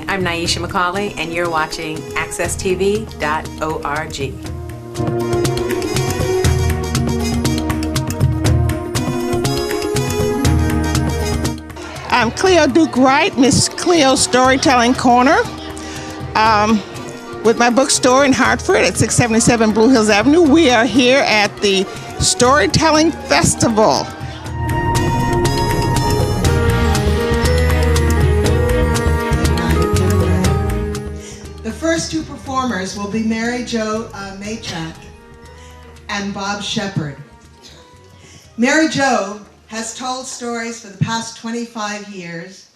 I'm Nyesha McCauley, and you're watching accesstv.org. I'm Cleo Duke-Wright, Miss Cleo Storytelling Corner, with my bookstore in Hartford at 677 Blue Hills Avenue. We are here at the Storytelling Festival. The first two performers will be Mary Jo Maichack and Bob Shepard. Mary Jo has told stories for the past 25 years.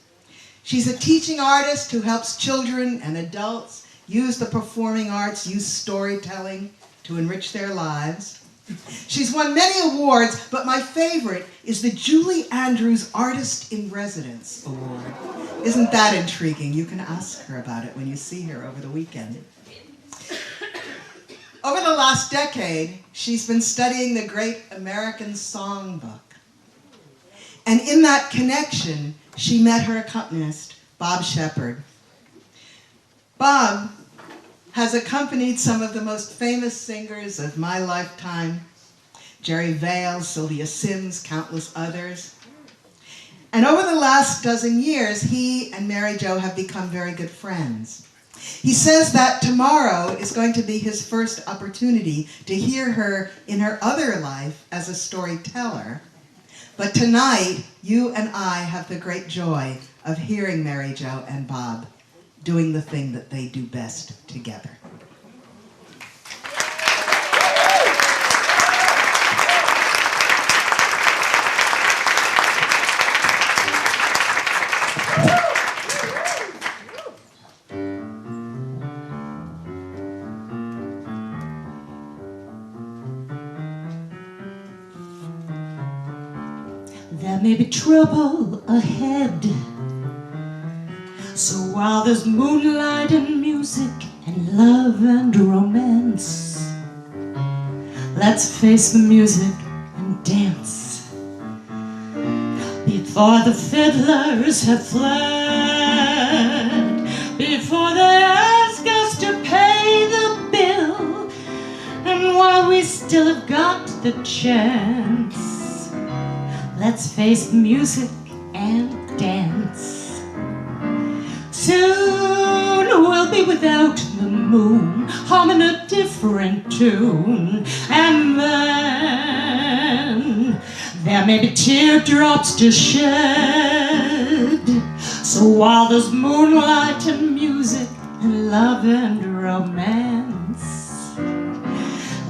She's a teaching artist who helps children and adults use the performing arts, use storytelling to enrich their lives. She's won many awards, but my favorite is the Julie Andrews Artist in Residence Award. Isn't that intriguing? You can ask her about it when you see her over the weekend. Over the last decade, she's been studying the great American songbook. And in that connection, she met her accompanist, Bob Shepard. Bob has accompanied some of the most famous singers of my lifetime, Jerry Vale, Sylvia Sims, countless others. And over the last dozen years, he and Mary Jo have become very good friends. He says that tomorrow is going to be his first opportunity to hear her in her other life as a storyteller. But tonight, you and I have the great joy of hearing Mary Jo and Bob doing the thing that they do best together. There may be trouble ahead, so while there's moonlight and music and love and romance, let's face the music and dance before the fiddlers have fled, before they ask us to pay the bill, and while we still have got the chance, let's face the music and dance. Soon we'll be without the moon, humming a different tune. And then there may be teardrops to shed. So while there's moonlight and music and love and romance,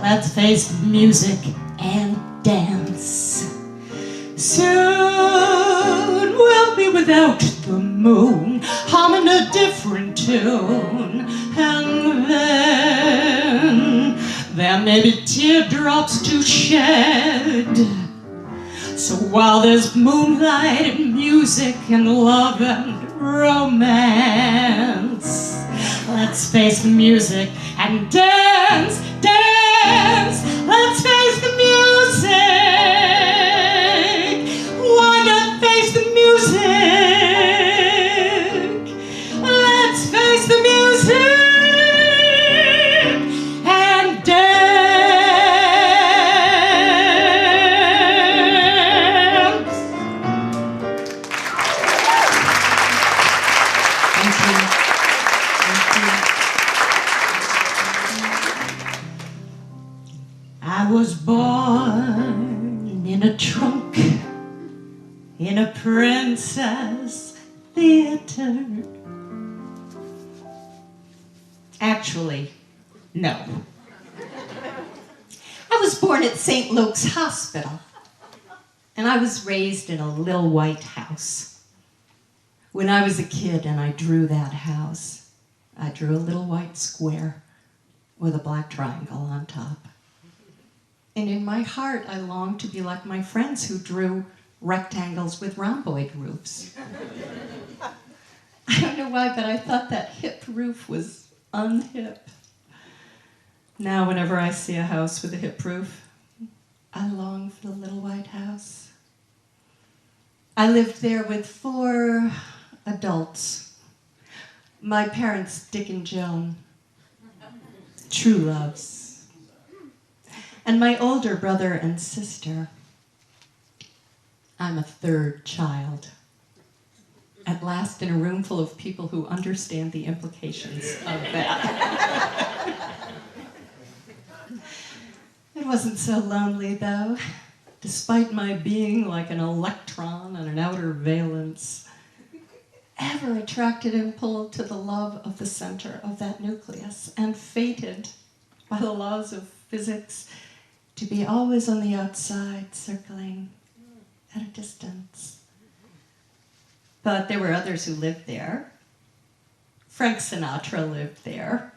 let's face the music and dance. Soon we'll be without the moon, humming a different tune. And then there may be teardrops to shed. So while there's moonlight and music and love and romance, let's face the music and dance, dance. Let's face the music. Why not face the music? Let's face the music and dance. Thank you. I was born in a trunk in a princess theater. Actually, no. I was born at St. Luke's Hospital, and I was raised in a little white house. When I was a kid and I drew that house, I drew a little white square with a black triangle on top. And in my heart, I longed to be like my friends who drew rectangles with rhomboid roofs. I don't know why, but I thought that hip roof was unhip. Now, whenever I see a house with a hip roof, I long for the little white house. I lived there with 4 adults. My parents, Dick and Joan, true loves. And my older brother and sister. I'm a 3rd child. At last in a room full of people who understand the implications of that. It wasn't so lonely, though. Despite my being like an electron on an outer valence, ever attracted and pulled to the love of the center of that nucleus, and fated by the laws of physics to be always on the outside, circling at a distance. But there were others who lived there. Frank Sinatra lived there.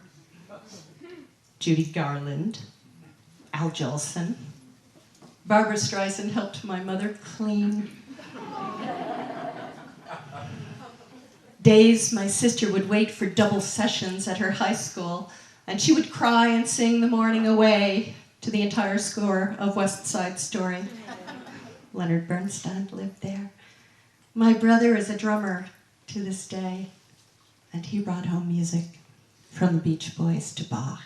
Judy Garland. Al Jolson. Barbara Streisand helped my mother clean. Days my sister would wait for double sessions at her high school, and she would cry and sing the morning away to the entire score of West Side Story. Leonard Bernstein lived there. My brother is a drummer to this day, and he brought home music from the Beach Boys to Bach.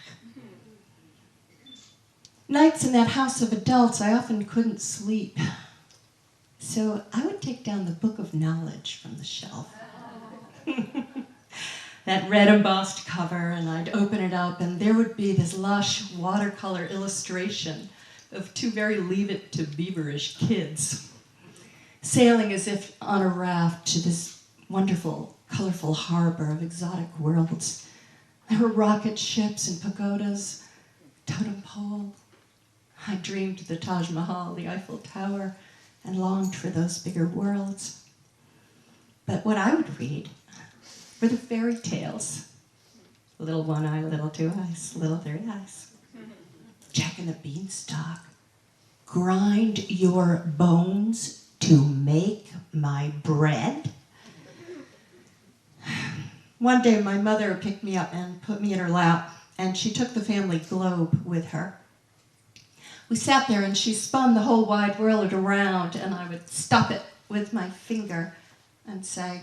Nights in that house of adults, I often couldn't sleep. So I would take down the Book of Knowledge from the shelf. That red embossed cover, and I'd open it up, and there would be this lush watercolor illustration of 2 very leave-it-to-beaverish kids, sailing as if on a raft to this wonderful, colorful harbor of exotic worlds. There were rocket ships and pagodas, totem pole. I dreamed of the Taj Mahal, the Eiffel Tower, and longed for those bigger worlds. But what I would read were the fairy tales. Little One Eye, Little Two Eyes, Little Three Eyes. Jack and the Beanstalk. Grind your bones to make my bread. One day my mother picked me up and put me in her lap, and she took the family globe with her. We sat there and she spun the whole wide world around, and I would stop it with my finger and say,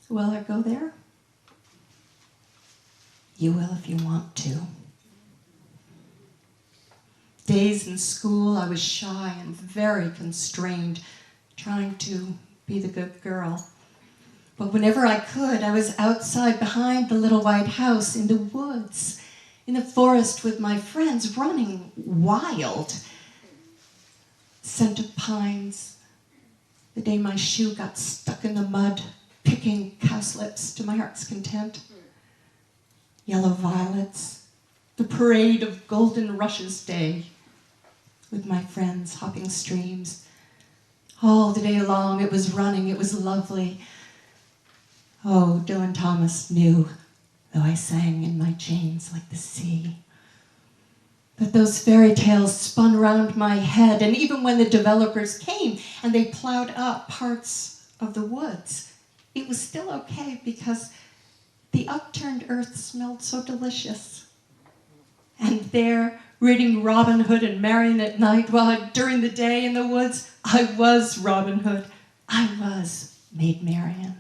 "Will I go there?" "You will if you want to." Days in school, I was shy and very constrained, trying to be the good girl. But whenever I could, I was outside behind the little white house in the woods, in the forest with my friends, running wild. Scent of pines, the day my shoe got stuck in the mud, picking cowslips to my heart's content. Yellow violets, the parade of golden rushes day, with my friends hopping streams. All the day long it was running, it was lovely. Oh, Dylan Thomas knew, though I sang in my chains like the sea. But those fairy tales spun round my head, and even when the developers came and they plowed up parts of the woods, it was still okay because the upturned earth smelled so delicious. And there, reading Robin Hood and Marian at night, while during the day in the woods, I was Robin Hood. I was Maid Marian.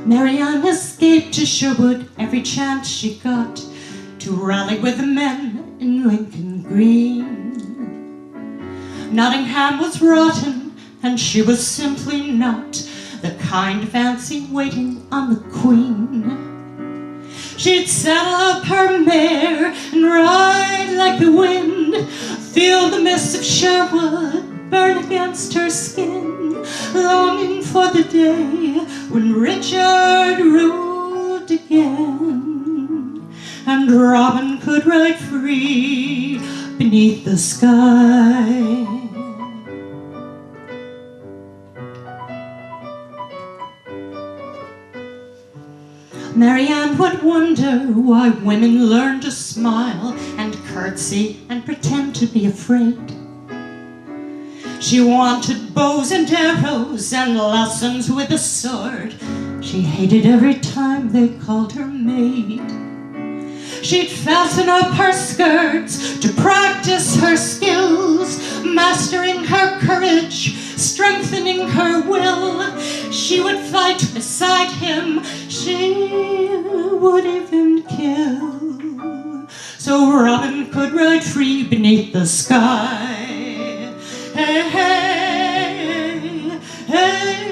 Marianne escaped to Sherwood every chance she got to rally with the men in Lincoln Green. Nottingham was rotten, and she was simply not the kind fancy waiting on the Queen. She'd saddle up her mare and ride like the wind, feel the mists of Sherwood burn against her skin, longing for the day when Richard ruled again. and Robin could ride free beneath the sky. Marianne would wonder why women learn to smile and curtsy and pretend to be afraid. She wanted bows and arrows and lessons with a sword. She hated every time they called her maid. She'd fasten up her skirts to practice her skills, mastering her courage, strengthening her will. She would fight beside him, she would even kill, so Robin could ride free beneath the sky. Hey, hey, hey,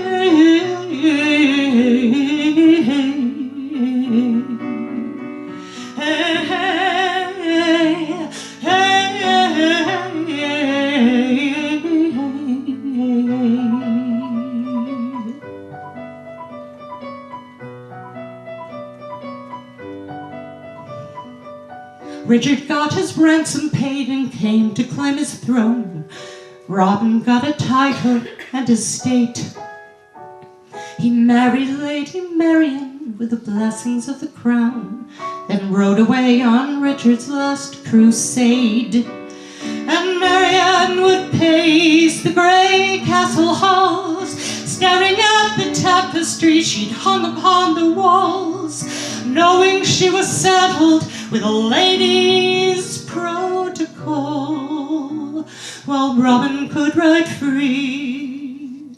Richard got his ransom paid and came to claim his throne. Robin got a title and estate. He married Lady Marian with the blessings of the crown, then rode away on Richard's last crusade. And Marianne would pace the grey castle halls, staring at the tapestry she'd hung upon the walls, knowing she was settled with a lady's protocol, while Robin could ride free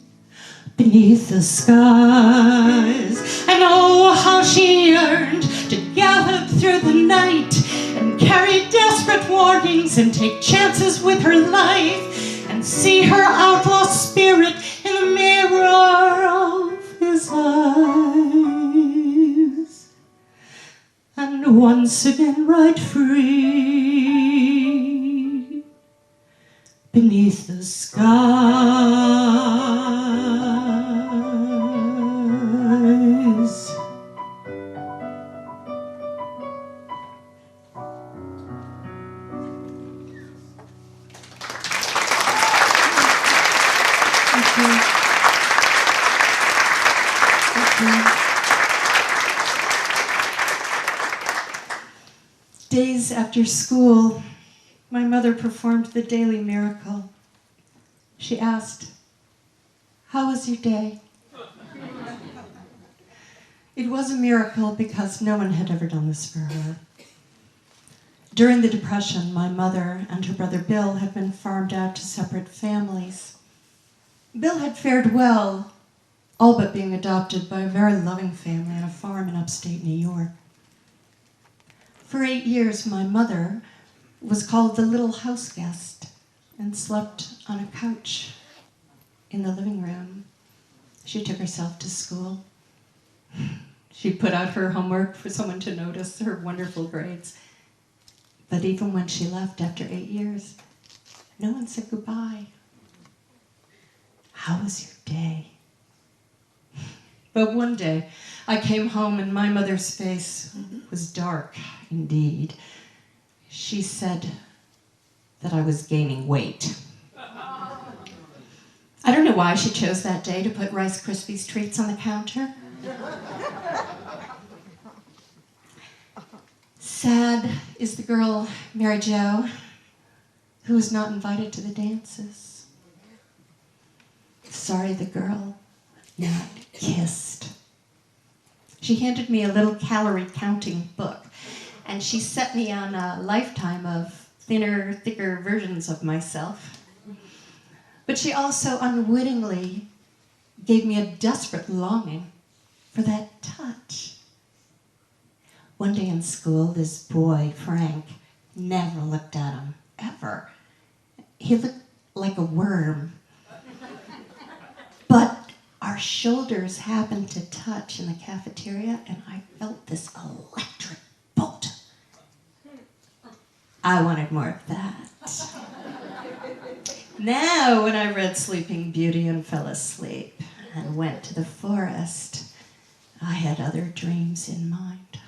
beneath the skies. And oh, how she yearned to gallop through the night and carry desperate warnings and take chances with her life and see her outlaw spirit in the mirror of his eyes, and once again ride free beneath the skies. Thank you. Thank you. Days after school, my mother performed the daily miracle. She asked, "How was your day?" It was a miracle because no one had ever done this for her. During the Depression, my mother and her brother Bill had been farmed out to separate families. Bill had fared well, all but being adopted by a very loving family on a farm in upstate New York. For 8 years, my mother was called the little house guest and slept on a couch in the living room. She took herself to school. She put out her homework for someone to notice her wonderful grades. But even when she left after 8 years, no one said goodbye. How was your day? But one day, I came home and my mother's face was dark indeed. She said that I was gaining weight. I don't know why she chose that day to put Rice Krispies treats on the counter. Sad is the girl, Mary Jo, who was not invited to the dances. Sorry, the girl not kissed. She handed me a little calorie counting book, and she set me on a lifetime of thinner, thicker versions of myself. But she also unwittingly gave me a desperate longing for that touch. One day in school, this boy, Frank, never looked at him, ever. He looked like a worm. But our shoulders happened to touch in the cafeteria, and I felt this electric bolt. I wanted more of that. Now, when I read Sleeping Beauty and fell asleep and went to the forest, I had other dreams in mind.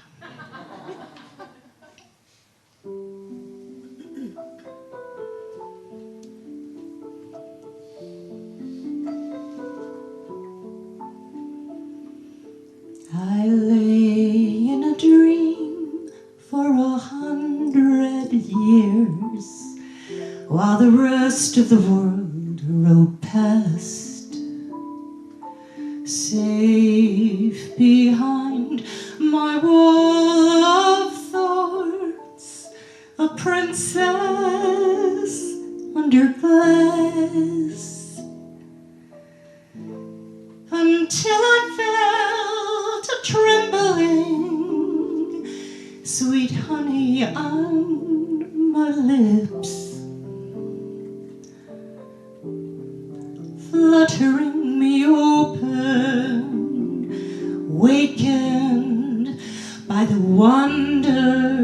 100 years, while the rest of the world rode past, safe behind my wall of thorns, a princess under glass, until I felt a trembling sweet honey on my lips, fluttering me open, wakened by the wonder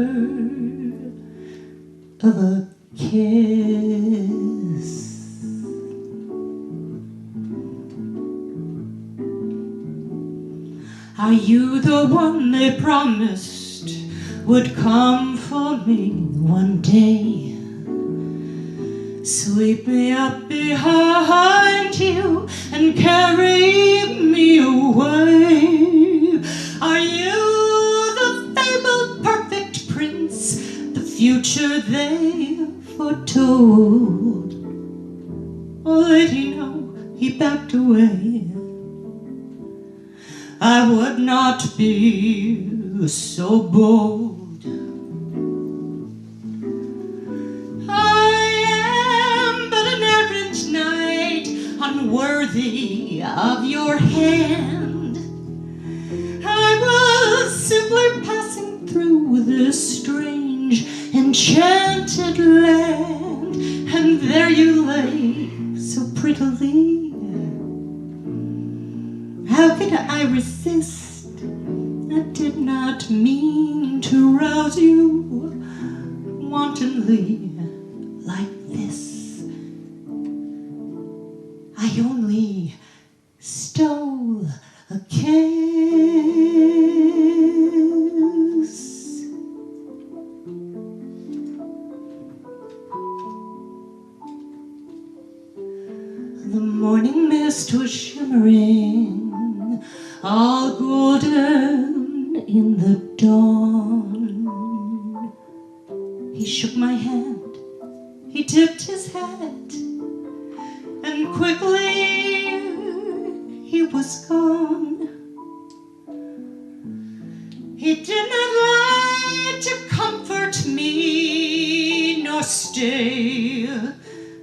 of a kiss. Are you the one they promised would come for me one day? Sweep me up behind you and carry me away. Are you the fabled perfect prince, the future they foretold? Oh, did he know he backed away? I would not be so bold. I am but an errant knight, unworthy of your hand. I was simply passing through this strange, enchanted land, and there you lay so prettily. How could I resist? I did not mean to rouse you wantonly like this. I only stole a kiss. The morning mist was shimmering, all golden in the dawn. He shook my hand, he tipped his hat, and quickly he was gone. He did not like to comfort me, nor stay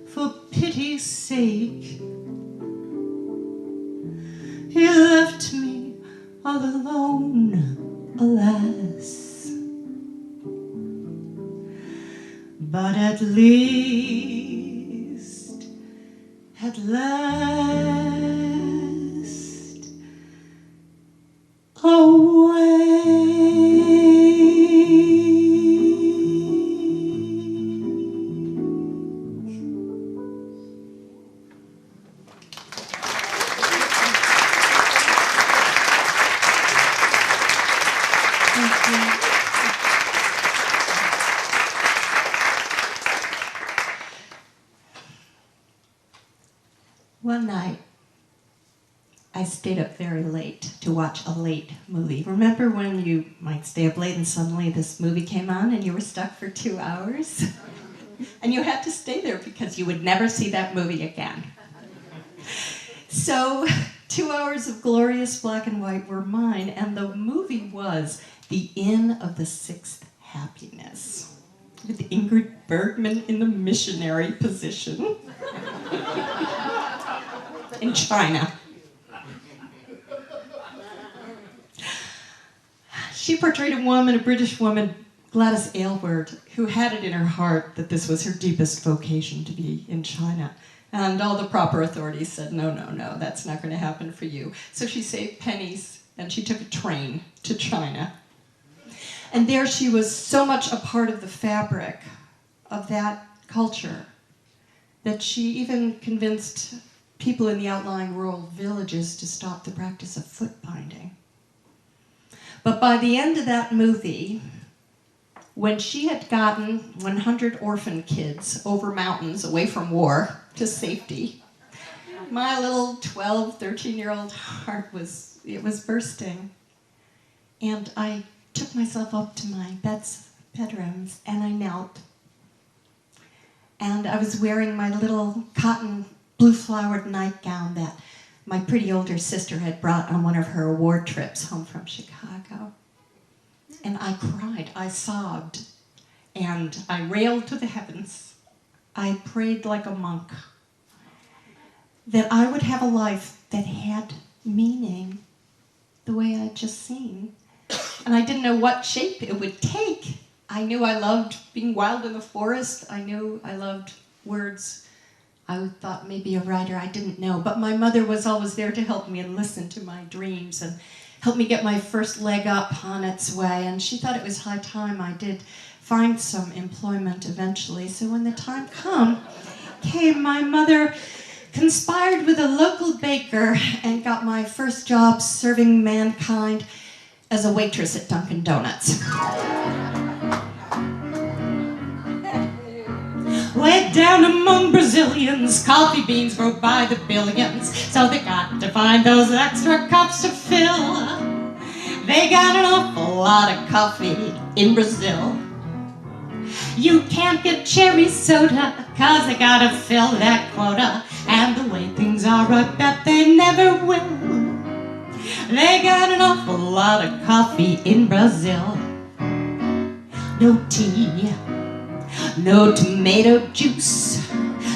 for pity's sake. He left me all alone, alas. But at least, at last, away. One night, I stayed up very late to watch a late movie. Remember when you might stay up late and suddenly this movie came on and you were stuck for 2 hours? And you had to stay there because you would never see that movie again. So 2 hours of glorious black and white were mine, and the movie was The Inn of the Sixth Happiness, with Ingrid Bergman in the missionary position in China. She portrayed a woman, a British woman, Gladys Aylward, who had it in her heart that this was her deepest vocation, to be in China. And all the proper authorities said, no, no, no, that's not going to happen for you. So she saved pennies and she took a train to China. And there she was so much a part of the fabric of that culture that she even convinced people in the outlying rural villages to stop the practice of foot binding. But by the end of that movie, when she had gotten 100 orphan kids over mountains away from war to safety, my little 12, 13-year-old heart was bursting. And I took myself up to my bedrooms, and I knelt. And I was wearing my little cotton blue-flowered nightgown that my pretty older sister had brought on one of her award trips home from Chicago. And I cried, I sobbed, and I railed to the heavens. I prayed like a monk that I would have a life that had meaning the way I'd just seen. And I didn't know what shape it would take. I knew I loved being wild in the forest. I knew I loved words. I thought maybe a writer, I didn't know. But my mother was always there to help me and listen to my dreams and help me get my first leg up on its way. And she thought it was high time I did find some employment eventually. So when the time came, my mother conspired with a local baker and got my first job serving mankind as a waitress at Dunkin' Donuts. Way down among Brazilians, coffee beans grow by the billions, so they got to find those extra cups to fill. They got an awful lot of coffee in Brazil. You can't get cherry soda, 'cause they gotta fill that quota. And the way things are, I bet they never will. They got an awful lot of coffee in Brazil. No tea, no tomato juice,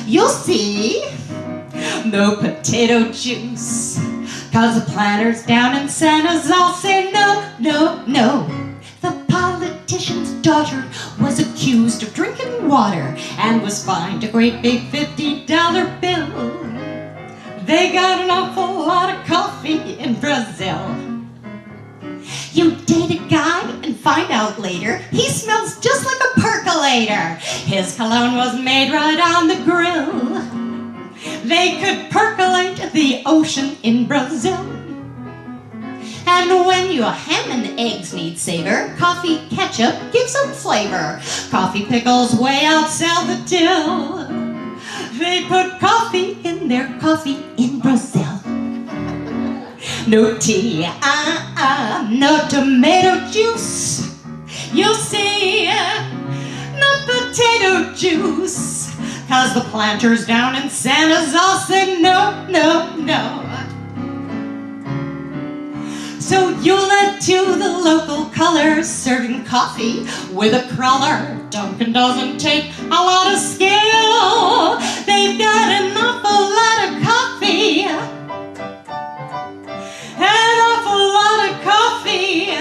you'll see. No potato juice, 'cause the planters down in Santa's all say no, no, no. The politician's daughter was accused of drinking water and was fined a great big $50 bill. They got an awful lot of coffee in Brazil. You date a guy and find out later he smells just like a percolator. His cologne was made right on the grill. They could percolate the ocean in Brazil. And when your ham and eggs need savor, coffee ketchup gives them flavor. Coffee pickles way outsell the dill. They put coffee in their coffee in Brazil. No tea, no tomato juice, you'll see. No potato juice, 'cause the planters down in Santa's all say no, no, no. So you'll add to the local colors, serving coffee with a crawler. Dunkin' doesn't take a lot of skill. They've got an awful lot of coffee. An awful lot of coffee.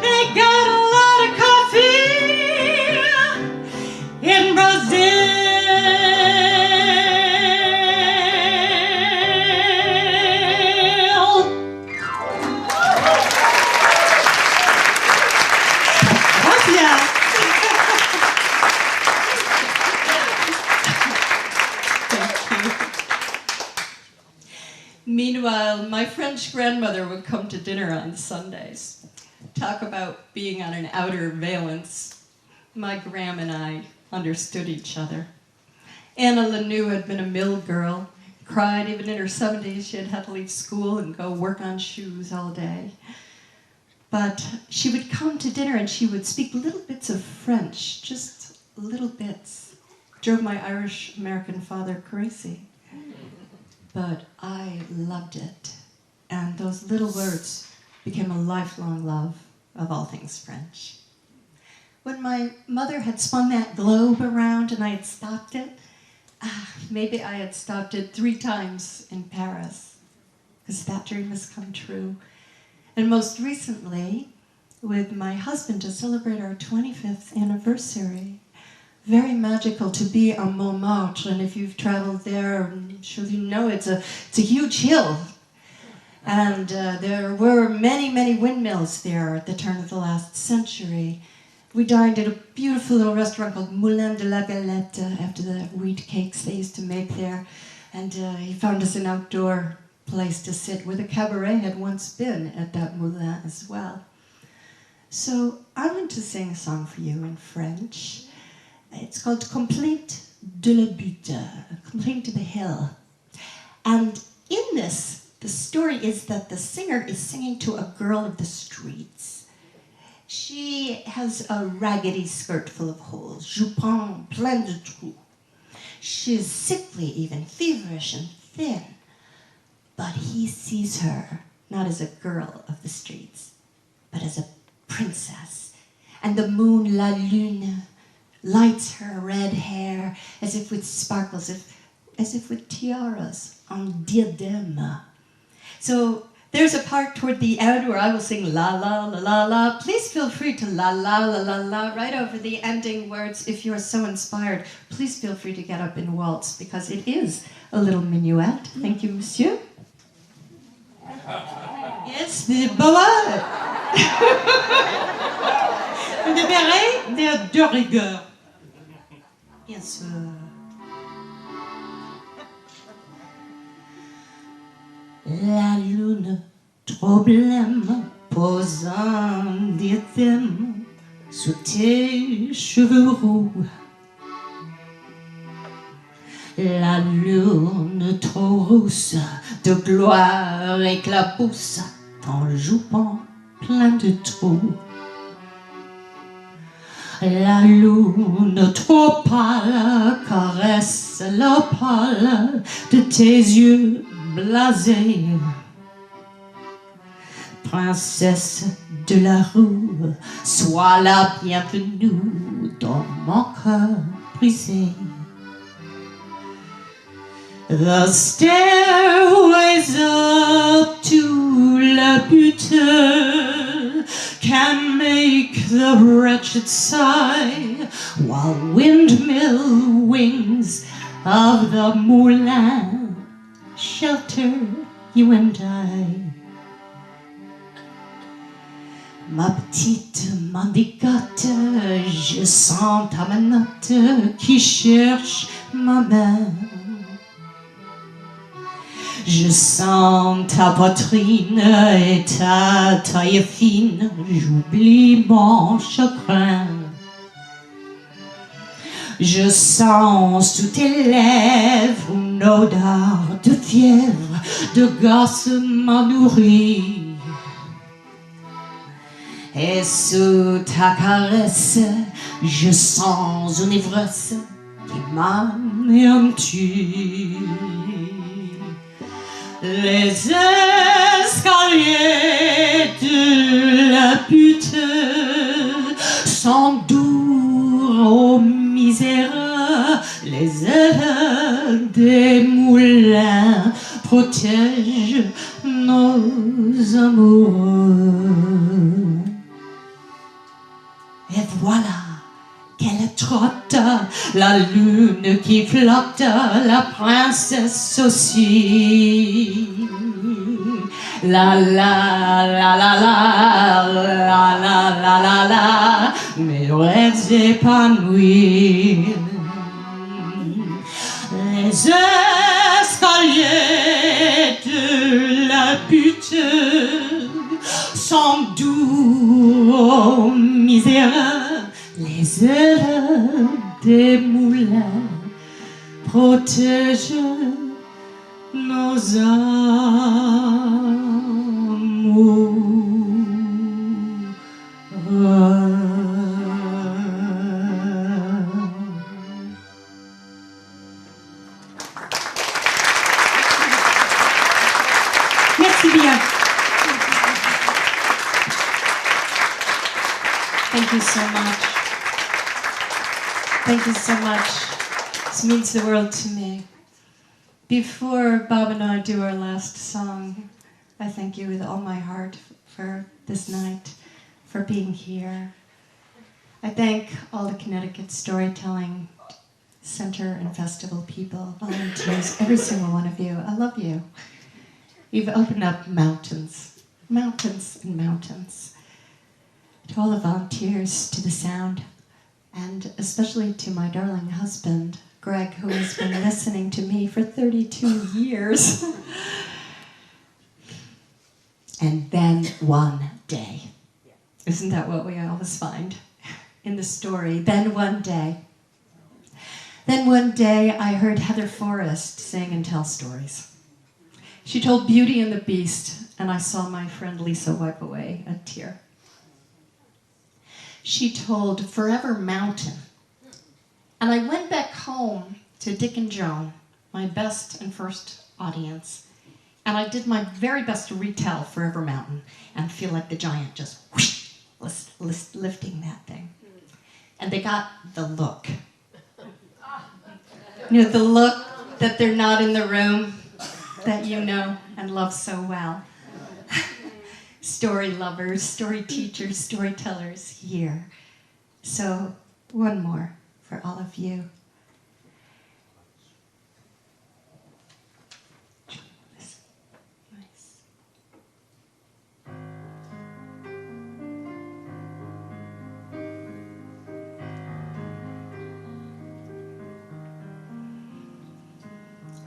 They got a lot of coffee in Brazil. Meanwhile, my French grandmother would come to dinner on Sundays. Talk about being on an outer valence. My gram and I understood each other. Anna Lanou had been a mill girl, cried even in her 70s. She had had to leave school and go work on shoes all day. But she would come to dinner and she would speak little bits of French, just little bits. Drove my Irish-American father crazy. But I loved it. And those little words became a lifelong love of all things French. When my mother had spun that globe around and I had stopped it, maybe I had stopped it 3 times in Paris, because that dream has come true. And most recently, with my husband to celebrate our 25th anniversary. Very magical to be on Montmartre, and if you've traveled there, I'm sure you know it's a huge hill. And there were many, many windmills there at the turn of the last century. We dined at a beautiful little restaurant called Moulin de la Galette after the wheat cakes they used to make there. And he found us an outdoor place to sit where the cabaret had once been at that moulin as well. So I want to sing a song for you in French. It's called Complaint de la Butte, Complaint to the Hill. And in this, the story is that the singer is singing to a girl of the streets. She has a raggedy skirt full of holes, jupon plein de trous. She is sickly, even feverish and thin. But he sees her not as a girl of the streets, but as a princess. And the moon, la lune, lights her red hair as if with sparkles, as if with tiaras on diadem. So there's a part toward the end where I will sing la la la la la. Please feel free to la la la la la right over the ending words. If you're so inspired, please feel free to get up and waltz, because it is a little minuet. Thank you, monsieur. Yes, the boa. Vous verrez, de rigueur. Bien sûr. La lune trop blême pose un diadème sous tes cheveux roux. La lune trop rousse de gloire éclabousse ton jupon plein de trous. La lune trop pâle caresse l'opale de tes yeux blasée. Princesse de la rue, sois la bienvenue dans mon cœur brisé. The stairways up to la butte can make the wretched sigh, while windmill wings of the moulin shelter you and I. Ma petite mendigote, je sens ta manotte qui cherche ma main. Je sens ta poitrine et ta taille fine, j'oublie mon chagrin. Je sens sous tes lèvres une odeur de fièvre, de gosse mal nourri. Et sous ta caresse, je sens une ivresse qui m'anéantit. Les escaliers de la butte sont doux aux misères. Les ailes des moulins protègent nos amoureux. Et voilà qu'elle trotte, la lune qui flotte, la princesse aussi. La la la la la la la la la la, mes rêves épanouis. Les escaliers de la butte sont doux aux misérables. Les ailes des moulins protègent nos amours. Merci bien. Thank you so much. Thank you so much. This means the world to me. Before Bob and I do our last song, I thank you with all my heart for this night, for being here. I thank all the Connecticut Storytelling Center and Festival people, volunteers, every single one of you. I love you. You've opened up mountains, mountains and mountains. To all the volunteers, to the sound, and especially to my darling husband, Greg, who has been listening to me for 32 years. And then one day, isn't that what we always find in the story? Then one day I heard Heather Forrest sing and tell stories. She told Beauty and the Beast, and I saw my friend Lisa wipe away a tear. she told Forever Mountain. And I went back home to Dick and Joan, my best and first audience, and I did my very best to retell Forever Mountain and feel like the giant just whoosh, lifting that thing. And they got the look. You know, the look that they're not in the room, that you know and love so well. Story lovers, story teachers, storytellers here. So, one more for all of you. Nice.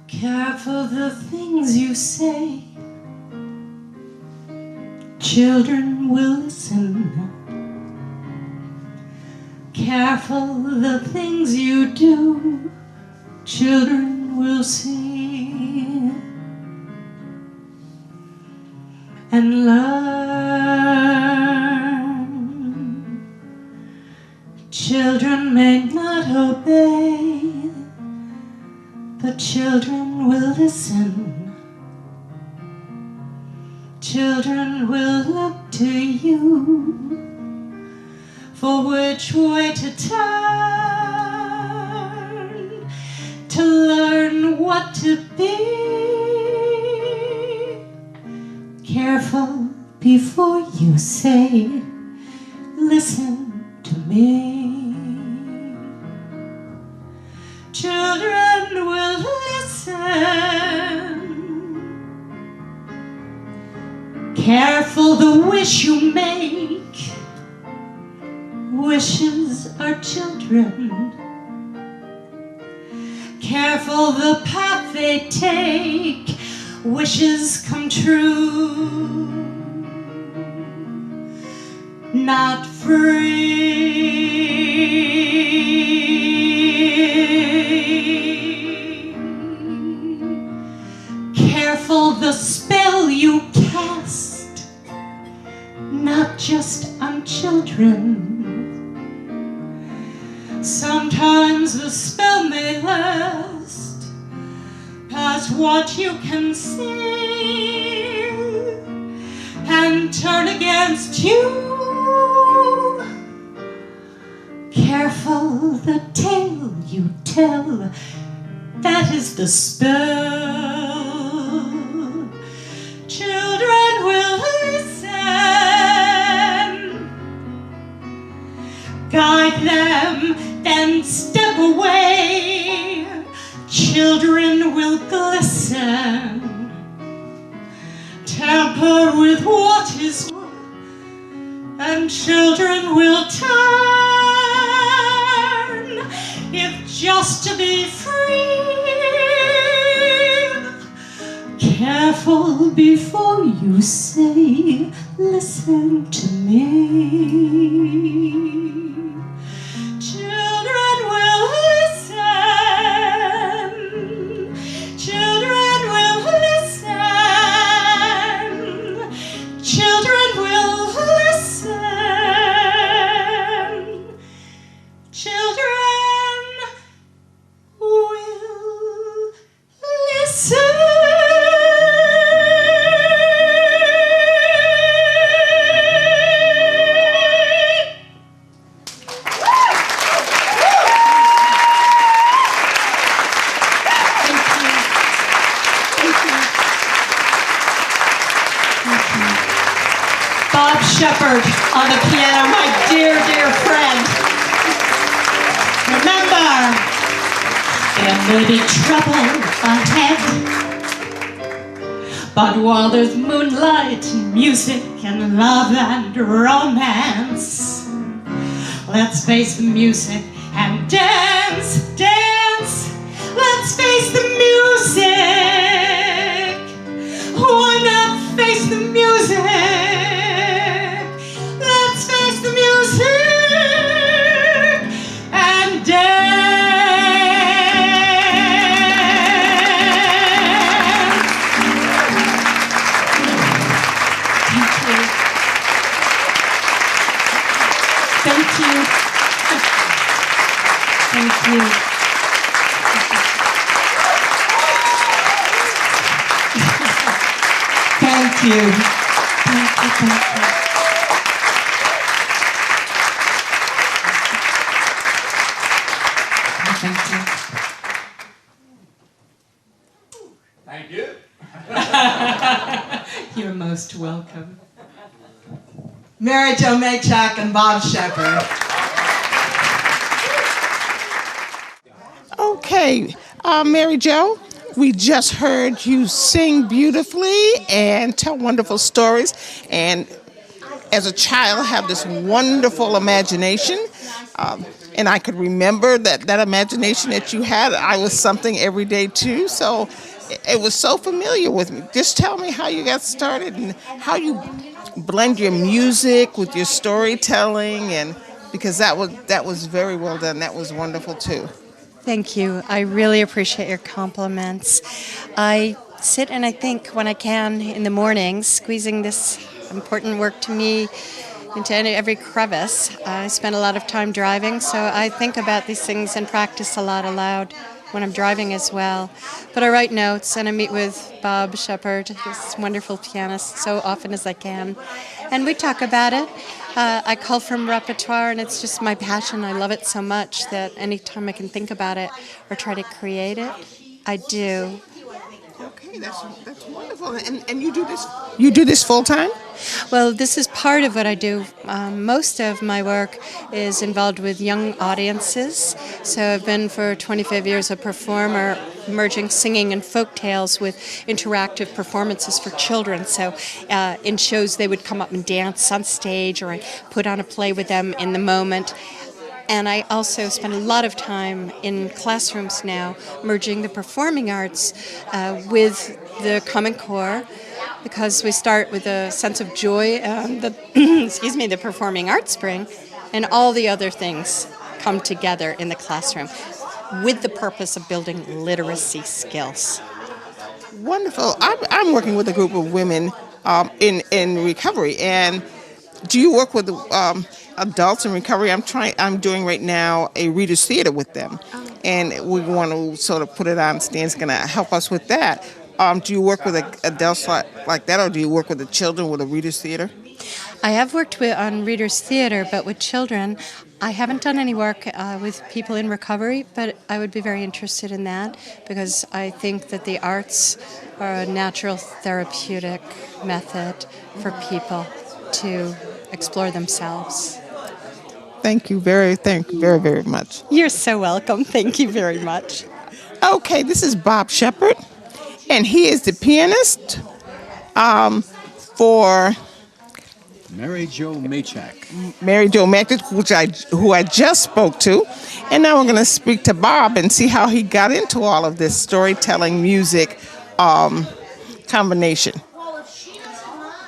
Careful the things you say. Children will listen. Careful the things you do. Children will see and learn. Children may not obey, but children will listen. Children will look to you for which way to turn, to learn what to be. Careful before you say, listen to me. Children will listen. Careful the wish you make. Wishes are children. Careful the path they take. Wishes come true. Not free. Careful the spell you cast, not just on children. Sometimes the spell may last past what you can see and turn against you. Careful the tale you tell, that is the spell. Children will listen. Guide them, then step away. Children will glisten. Tamper with what is, and children will turn, if just to be free. Careful before you say, listen to me. Children will listen. Children will listen. Children will listen. Children will listen. Bob Shepard on the piano, my dear, dear friend. Remember, there may be trouble ahead, but while there's moonlight, music, and love and romance, let's face the music and dance, dance. Let's face the music. Why not face the music? Let's face the music and dance. Thank you. Thank you. Thank you. Thank you. Thank you, thank you. Thank you. Thank you. You're most welcome. Mary Jo Maichack and Bob Shepard. Okay, Mary Jo, we just heard you sing beautifully and tell wonderful stories, and as a child have this wonderful imagination. And I could remember that imagination that you had. I was something every day too, so it was so familiar with me. Just tell me how you got started and how you blend your music with your storytelling, and because that was very well done. That was wonderful too. Thank you. I really appreciate your compliments. I sit and I think when I can in the mornings, squeezing this important work to me into every crevice. I spend a lot of time driving, so I think about these things and practice a lot aloud when I'm driving as well. But I write notes and I meet with Bob Shepard, this wonderful pianist, so often as I can. And we talk about it. I cull from repertoire, and it's just my passion. I love it so much that anytime I can think about it or try to create it, I do. Okay, that's wonderful. And you do this full time? Well, this is part of what I do. Most of my work is involved with young audiences. So I've been for 25 years a performer, merging singing and folk tales with interactive performances for children. So in shows they would come up and dance on stage, or I put on a play with them in the moment. And I also spend a lot of time in classrooms now, merging the performing arts with the Common Core, because we start with a sense of joy and the performing arts spring, and all the other things come together in the classroom with the purpose of building literacy skills. Wonderful. I'm working with a group of women in recovery, and do you work with adults in recovery? I'm doing right now a readers theater with them, and we want to sort of put it on. Stan's going to help us with that. Do you work with adults like that, or do you work with the children with a readers theater? I have worked on readers theater, but with children. I haven't done any work with people in recovery, but I would be very interested in that, because I think that the arts are a natural therapeutic method for people to explore themselves. Thank you very, very much. You're so welcome. Thank you very much. Okay, this is Bob Shepard, and he is the pianist for Mary Jo Maichack. Mary Jo Maichack, who I just spoke to. And now we're going to speak to Bob and see how he got into all of this storytelling music combination.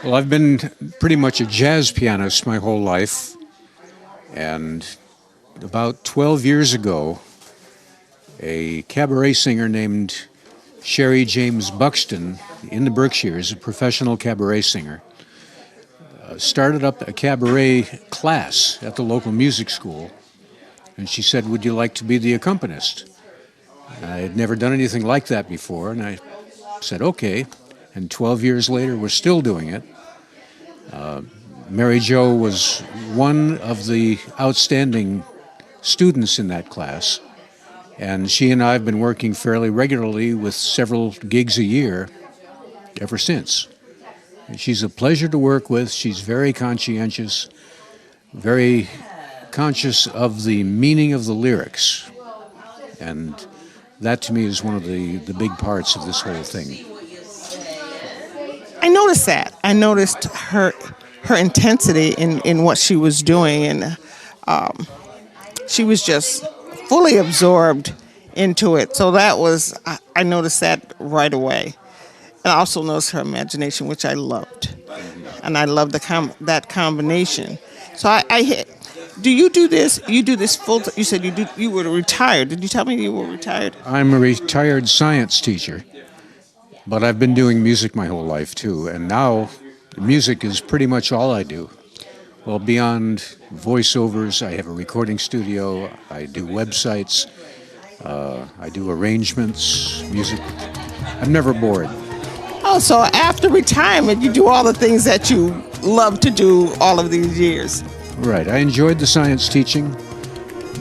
Well, I've been pretty much a jazz pianist my whole life. And about 12 years ago, a cabaret singer named Sherry James Buxton in the Berkshires, a professional cabaret singer, started up a cabaret class at the local music school. And she said, "Would you like to be the accompanist?" I had never done anything like that before, and I said, okay. And 12 years later, we're still doing it. Mary Jo was one of the outstanding students in that class, and she and I have been working fairly regularly with several gigs a year ever since. She's a pleasure to work with. She's very conscientious, very conscious of the meaning of the lyrics, and that to me is one of the big parts of this whole thing. I noticed that. I noticed her intensity in what she was doing, and she was just fully absorbed into it. So I noticed that right away. And I also noticed her imagination, which I loved. And I loved that combination. So do you do this? You do this full time? You said you were retired. Did you tell me you were retired? I'm a retired science teacher, but I've been doing music my whole life too, and now music is pretty much all I do. Well, beyond voiceovers, I have a recording studio, I do websites, I do arrangements, music. I'm never bored. Oh, so after retirement, you do all the things that you love to do all of these years. Right, I enjoyed the science teaching,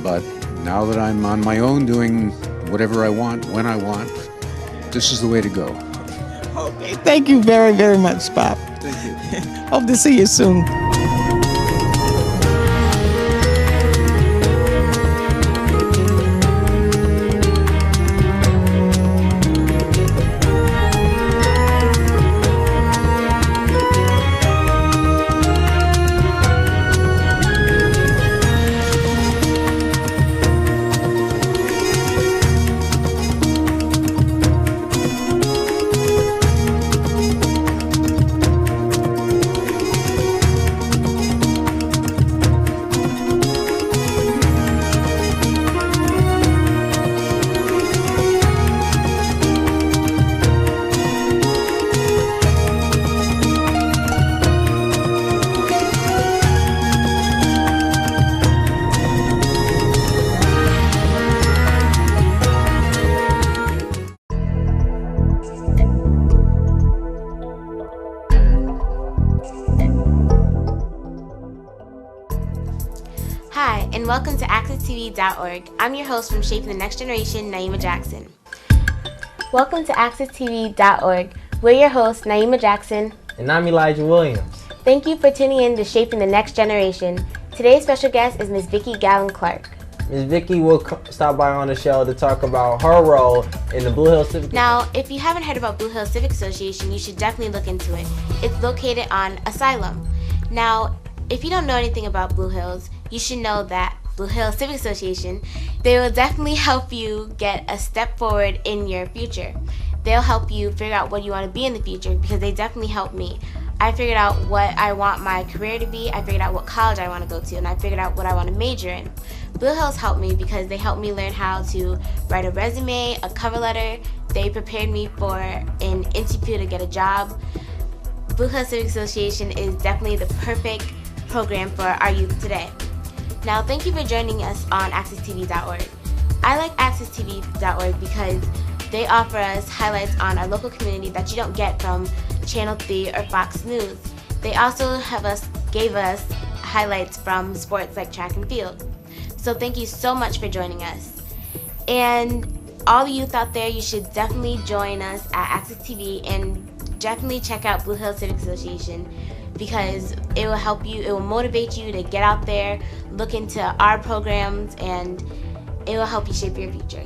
but now that I'm on my own doing whatever I want, when I want, this is the way to go. Okay, thank you very, very much, Bob. Thank you. Hope to see you soon. Hi, and welcome to AccessTV.org. I'm your host from Shaping the Next Generation, Nyesha Jackson. Welcome to AccessTV.org. We're your hosts, Nyesha Jackson. And I'm Elijah Williams. Thank you for tuning in to Shaping the Next Generation. Today's special guest is Ms. Vicki Gallen Clark. Ms. Vicki will stop by on the show to talk about her role in the Blue Hills Civic. Now, if you haven't heard about Blue Hills Civic Association, you should definitely look into it. It's located on Asylum. Now, if you don't know anything about Blue Hills, you should know that Blue Hills Civic Association, they will definitely help you get a step forward in your future. They'll help you figure out what you want to be in the future, because they definitely helped me. I figured out what I want my career to be, I figured out what college I want to go to, and I figured out what I want to major in. Blue Hills helped me because they helped me learn how to write a resume, a cover letter. They prepared me for an interview to get a job. Blue Hills Civic Association is definitely the perfect program for our youth today. Now, thank you for joining us on AccessTV.org. I like AccessTV.org because they offer us highlights on our local community that you don't get from Channel 3 or Fox News. They also gave us highlights from sports like track and field. So thank you so much for joining us. And all the youth out there, you should definitely join us at Access TV and definitely check out Blue Hills Civic Association, because it will help you, it will motivate you to get out there, look into our programs, and it will help you shape your future.